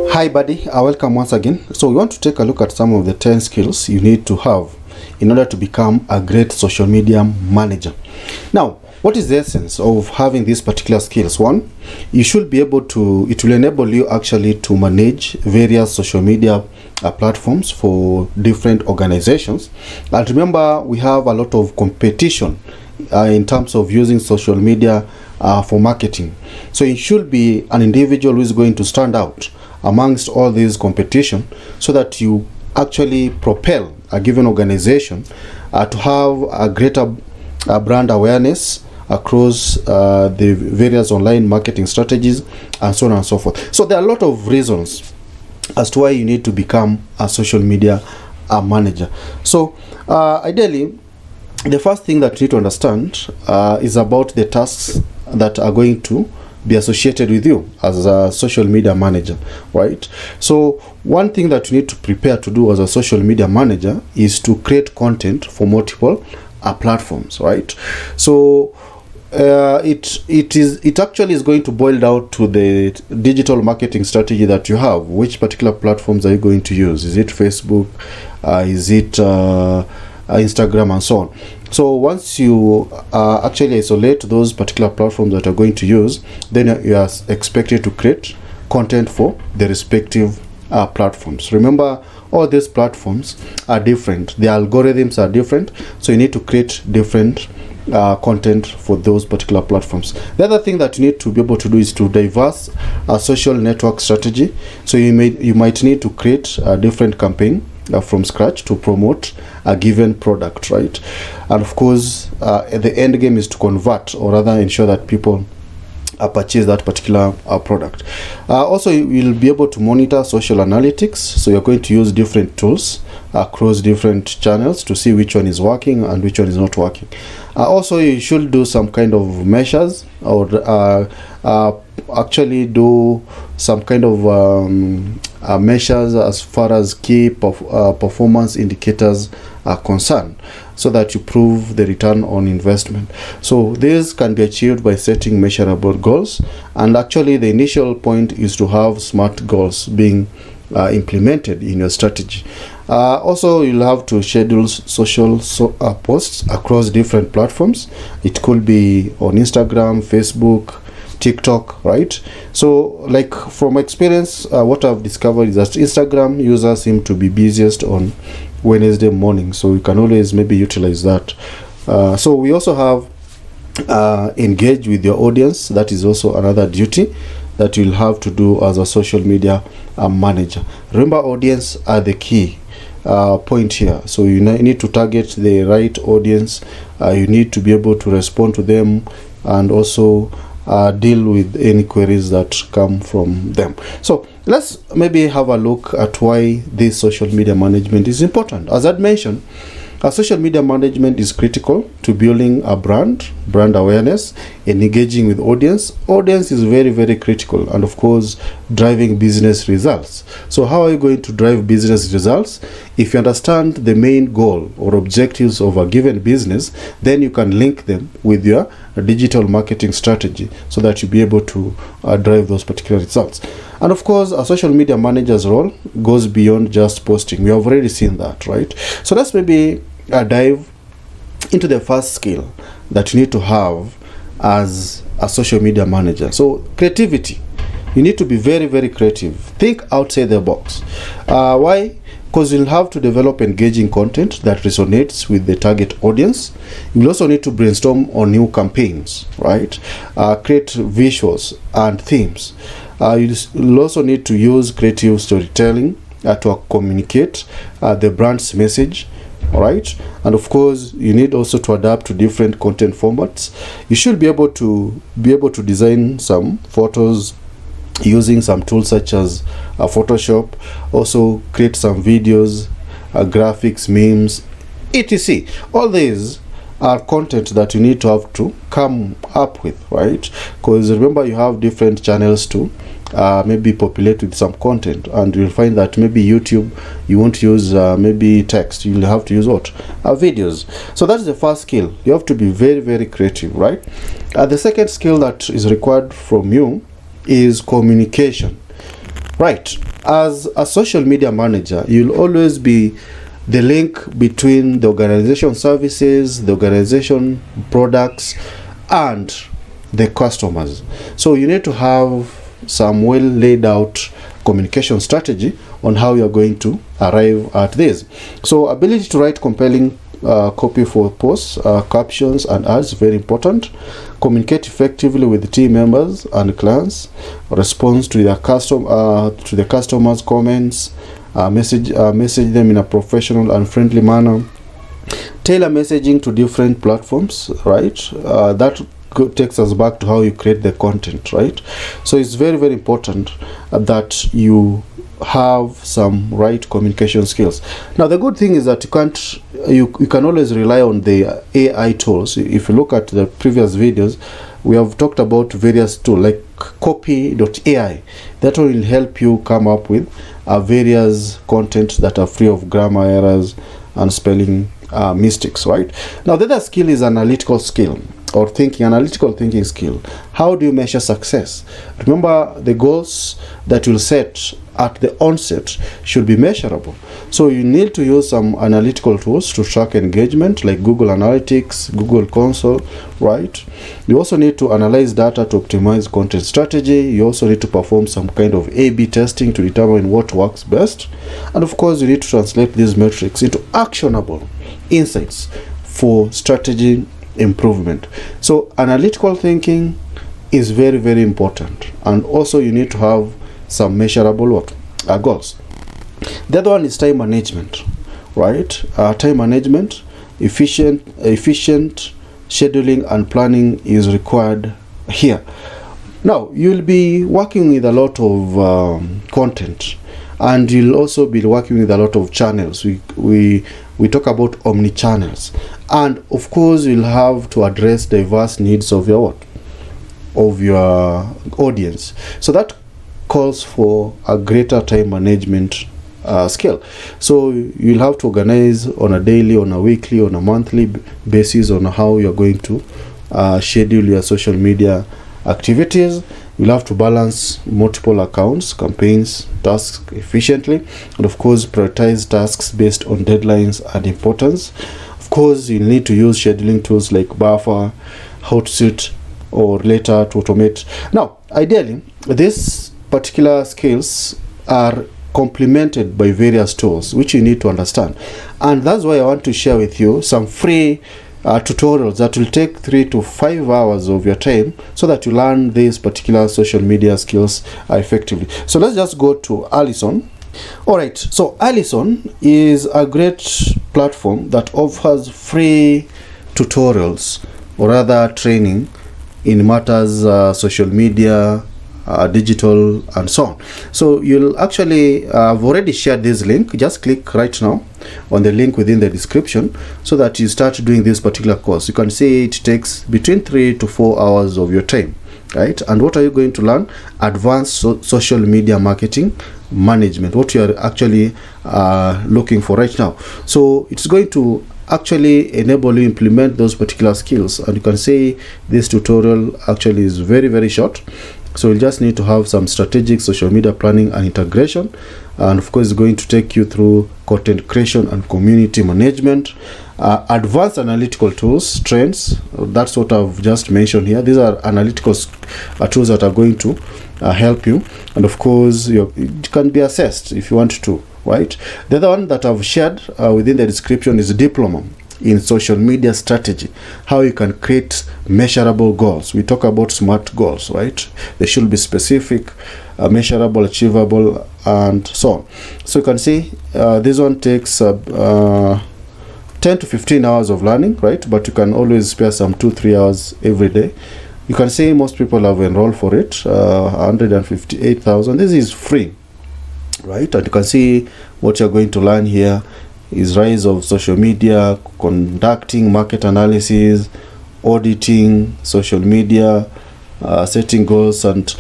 Hi buddy, welcome once again. So we want to take a look at some of the 10 skills you need to have in order to become a great social media manager. Now, what is the essence of having these particular skills? One, you should be able to, it will enable you actually to manage various social media platforms for different organizations. And remember, we have a lot of competition in terms of using social media for marketing. So you should be an individual who is going to stand out amongst all these competition so that you actually propel a given organization to have a greater brand awareness across the various online marketing strategies and so on and so forth. So there are a lot of reasons as to why you need to become a social media manager. So ideally, the first thing that you need to understand is about the tasks that are going to be associated with you as a social media manager, right? So one thing that you need to prepare to do as a social media manager is to create content for multiple platforms, right? So it actually is going to boil down to the digital marketing strategy that you have. Which particular platforms are you going to use? Is it Facebook? Is it Instagram, and so on? So once you actually isolate those particular platforms that you're going to use, then you are expected to create content for the respective platforms. Remember, all these platforms are different. The algorithms are different. So you need to create different content for those particular platforms. The other thing that you need to be able to do is to diverse a social network strategy. So you might need to create a different campaign from scratch to promote a given product, right? And of course, the end game is to convert, or rather ensure that people purchase that particular product. Also, you will be able to monitor social analytics. So you're going to use different tools across different channels to see which one is working and which one is not working. Also, you should do some kind of measures, or actually do some kind of measures as far as key performance indicators are concerned, so that you prove the return on investment. So this can be achieved by setting measurable goals, and actually the initial point is to have SMART goals being implemented in your strategy. Also, you'll have to schedule social posts across different platforms. It could be on Instagram, Facebook, TikTok, right? So like from experience, what I've discovered is that Instagram users seem to be busiest on Wednesday morning, so you can always maybe utilize that. So we also have engage with your audience. That is also another duty that you'll have to do as a social media manager. Remember, audience are the key point here. So you need to target the right audience. You need to be able to respond to them, and also deal with any queries that come from them. So let's maybe have a look at why this social media management is important. As I'd mentioned, social media management is critical to building a brand awareness, and engaging with audience. Audience is very, very critical, and of course, driving business results. So how are you going to drive business results? If you understand the main goal or objectives of a given business, then you can link them with your digital marketing strategy, so that you'll be able to drive those particular results. And of course, a social media manager's role goes beyond just posting. We have already seen that, right? So let's maybe dive into the first skill that you need to have as a social media manager. So creativity. You need to be very, very creative. Think outside the box. Why? Because you'll have to develop engaging content that resonates with the target audience. You'll also need to brainstorm on new campaigns, right? Create visuals and themes. You'll also need to use creative storytelling to communicate the brand's message. All right, and of course, you need also to adapt to different content formats. You should be able to design some photos using some tools such as Photoshop. Also, create some videos, graphics, memes, etc. All these are content that you need to have to come up with, right? Because remember, you have different channels to maybe populate with some content, and you'll find that maybe YouTube, you won't use maybe text. You'll have to use what? Videos. So that's the first skill. You have to be very, very creative, right? The second skill that is required from you is communication. Right. As a social media manager, you'll always be the link between the organization services, the organization products, and the customers. So you need to have some well laid out communication strategy on how you're going to arrive at this. So ability to write compelling copy for posts, captions and ads, very important. Communicate effectively with team members and clients. Response to their customers' comments. Message them in a professional and friendly manner. Tailor messaging to different platforms, right? That takes us back to how you create the content, right? So it's very, very important that you have some right communication skills. Now the good thing is that you can always rely on the AI tools. If you look at the previous videos, we have talked about various tools like copy.ai that will help you come up with various content that are free of grammar errors and spelling mistakes, right? Now the other skill is analytical skill or analytical thinking skill. How do you measure success? Remember, the goals that you'll set at the onset should be measurable. So you need to use some analytical tools to track engagement like Google Analytics, Google Console, right? You also need to analyze data to optimize content strategy. You also need to perform some kind of A/B testing to determine what works best. And of course, you need to translate these metrics into actionable insights for strategy improvement. So analytical thinking is very, very important. And also you need to have some measurable goals. The other one is time management, right? Time management, efficient scheduling and planning is required here. Now you'll be working with a lot of content, and you'll also be working with a lot of channels. We talk about omni channels, and of course you'll have to address diverse needs of your audience. So that calls for a greater time management skill. So you'll have to organize on a daily, on a weekly, on a monthly basis on how you're going to schedule your social media activities. You'll have to balance multiple accounts, campaigns, tasks efficiently, and of course prioritize tasks based on deadlines and importance. Of course, you'll need to use scheduling tools like Buffer, Hotsuite, or Later to automate. Now, ideally, these particular skills are complemented by various tools which you need to understand, and that's why I want to share with you some free tutorials that will take 3 to 5 hours of your time so that you learn these particular social media skills effectively. So let's just go to Allison. All right, so Allison is a great platform that offers free tutorials or rather training in matters social media, digital, and so on. So you'll actually I've already shared this link. Just click right now on the link within the description so that you start doing this particular course. You can see it takes between 3 to 4 hours of your time, right? And what are you going to learn? Advanced social media marketing management, what you are actually looking for right now. So it's going to actually enable you implement those particular skills, and you can see this tutorial actually is very, very short. So you just need to have some strategic social media planning and integration, and of course it's going to take you through content creation and community management, advanced analytical tools, trends. That's what I've just mentioned here. These are analytical tools that are going to help you, and of course it can be assessed if you want to, right? The other one that I've shared within the description is diploma in social media strategy, how you can create measurable goals. We talk about SMART goals, right? They should be specific, measurable, achievable, and so on. So you can see this one takes 10 to 15 hours of learning, right? But you can always spare some 2-3 hours every day. You can see most people have enrolled for it, 158,000. This is free, right? And you can see what you're going to learn here is rise of social media, conducting market analysis, auditing social media, setting goals, and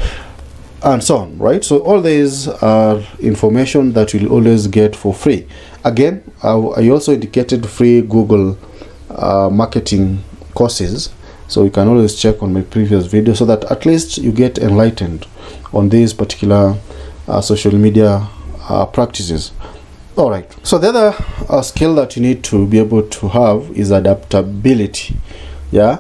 so on, right? So all these are information that you'll always get for free. Again, I also indicated free Google marketing courses, so you can always check on my previous video so that at least you get enlightened on these particular social media practices. All right. So the other skill that you need to be able to have is adaptability. Yeah,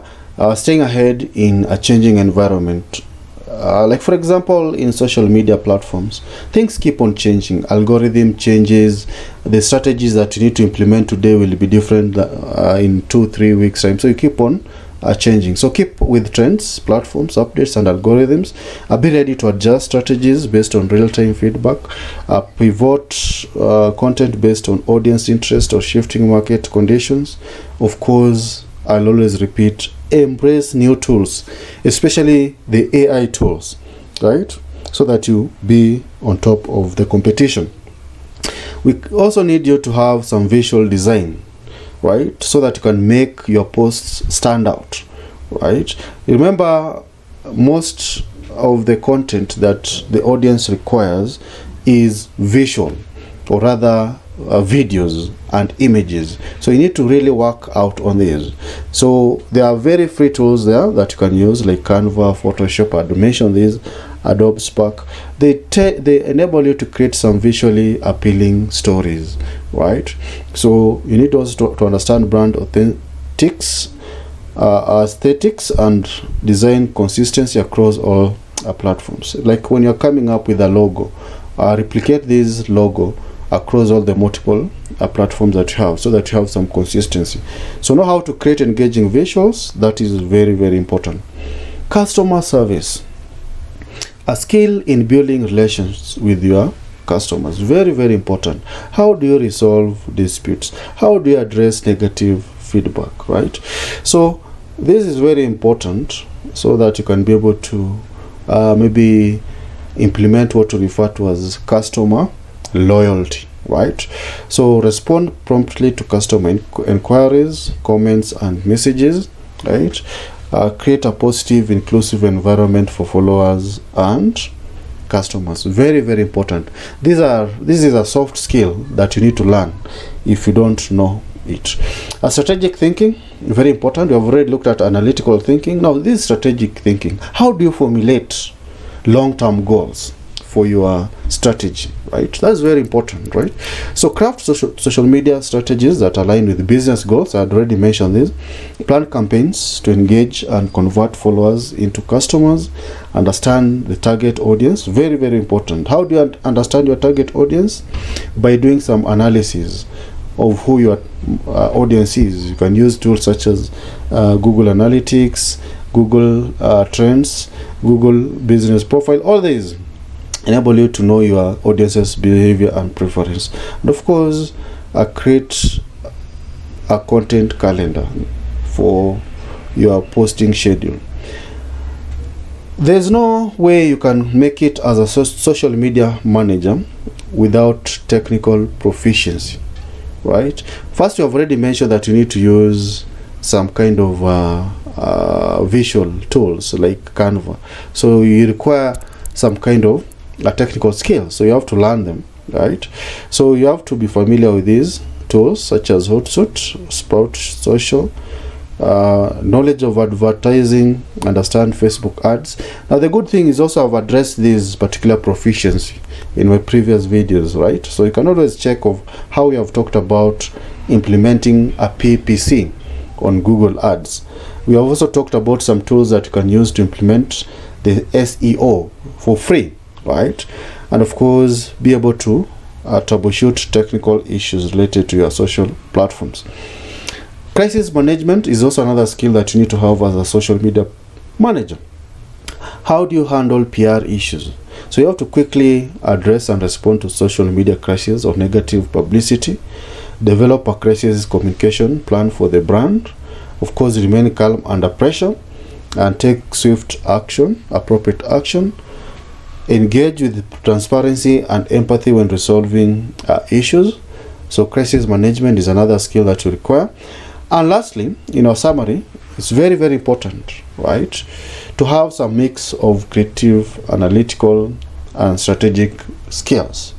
staying ahead in a changing environment. Like for example, in social media platforms, things keep on changing. Algorithm changes. The strategies that you need to implement today will be different in 2-3 weeks time. So you keep on changing. So keep with trends, platforms, updates, and algorithms. Be ready to adjust strategies based on real-time feedback. Pivot content based on audience interest or shifting market conditions. Of course, I'll always repeat, embrace new tools, especially the AI tools, right? So that you be on top of the competition. We also need you to have some visual design, right? So that you can make your posts stand out, right? Remember, most of the content that the audience requires is visual, or rather videos and images. So you need to really work out on these. So there are very free tools there that you can use, like Canva, Photoshop. I mentioned these, Adobe Spark. They enable you to create some visually appealing stories, right? So you need also to understand brand aesthetics and design consistency across all platforms. Like when you're coming up with a logo, replicate this logo across all the multiple platforms that you have, so that you have some consistency. So know how to create engaging visuals. That is very, very important. Customer service, a skill in building relations with your customers. Very, very important. How do you resolve disputes? How do you address negative feedback, right? So this is very important, so that you can be able to maybe implement what we refer to as customer loyalty, right? So respond promptly to customer inquiries, comments, and messages, right? Create a positive, inclusive environment for followers and customers. Very, very important. This is a soft skill that you need to learn if you don't know it. Strategic thinking, very important. We have already looked at analytical thinking. Now this strategic thinking, how do you formulate long-term goals for your strategy, right? That's very important, right? So craft social media strategies that align with business goals. I had already mentioned this. Plan campaigns to engage and convert followers into customers. Understand the target audience. Very, very important. How do you understand your target audience? By doing some analysis of who your audience is. You can use tools such as Google Analytics, Google Trends, Google Business Profile. All these enable you to know your audience's behavior and preference. And of course, create a content calendar for your posting schedule. There's no way you can make it as a social media manager without technical proficiency, right? First, you have already mentioned that you need to use some kind of visual tools like Canva. So you require some kind of a technical skill, so you have to learn them, right? So you have to be familiar with these tools such as Hootsuite, Sprout Social, knowledge of advertising, understand Facebook ads. Now the good thing is also I've addressed this particular proficiency in my previous videos, right? So you can always check of how we have talked about implementing a PPC on Google Ads. We have also talked about some tools that you can use to implement the SEO for free, right? And of course, be able to troubleshoot technical issues related to your social platforms. Crisis management is also another skill that you need to have as a social media manager. How do you handle PR issues? So you have to quickly address and respond to social media crises or negative publicity. Develop a crisis communication plan for the brand. Of course, remain calm under pressure and take swift action, appropriate action. Engage with transparency and empathy when resolving issues. So crisis management is another skill that you require. And lastly, in our summary, it's very, very important, right, to have some mix of creative, analytical, and strategic skills.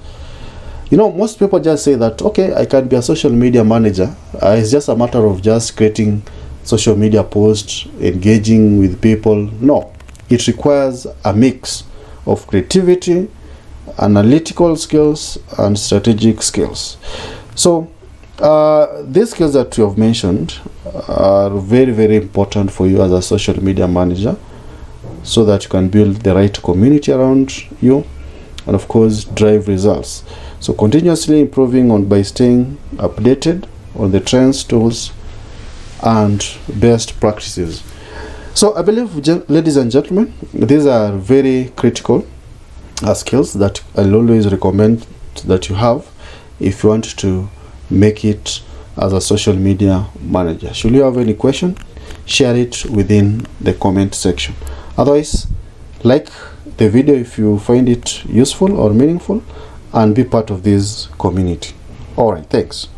You know, most people just say that, okay, I can be a social media manager. It's just a matter of just creating social media posts, engaging with people. No, it requires a mix of creativity, analytical skills, and strategic skills. So these skills that you have mentioned are very, very important for you as a social media manager, so that you can build the right community around you and of course drive results. So continuously improving on by staying updated on the trends, tools, and best practices. So I believe, ladies and gentlemen, these are very critical skills that I'll always recommend that you have if you want to make it as a social media manager. Should you have any question, share it within the comment section. Otherwise, like the video if you find it useful or meaningful, and be part of this community. All right, thanks.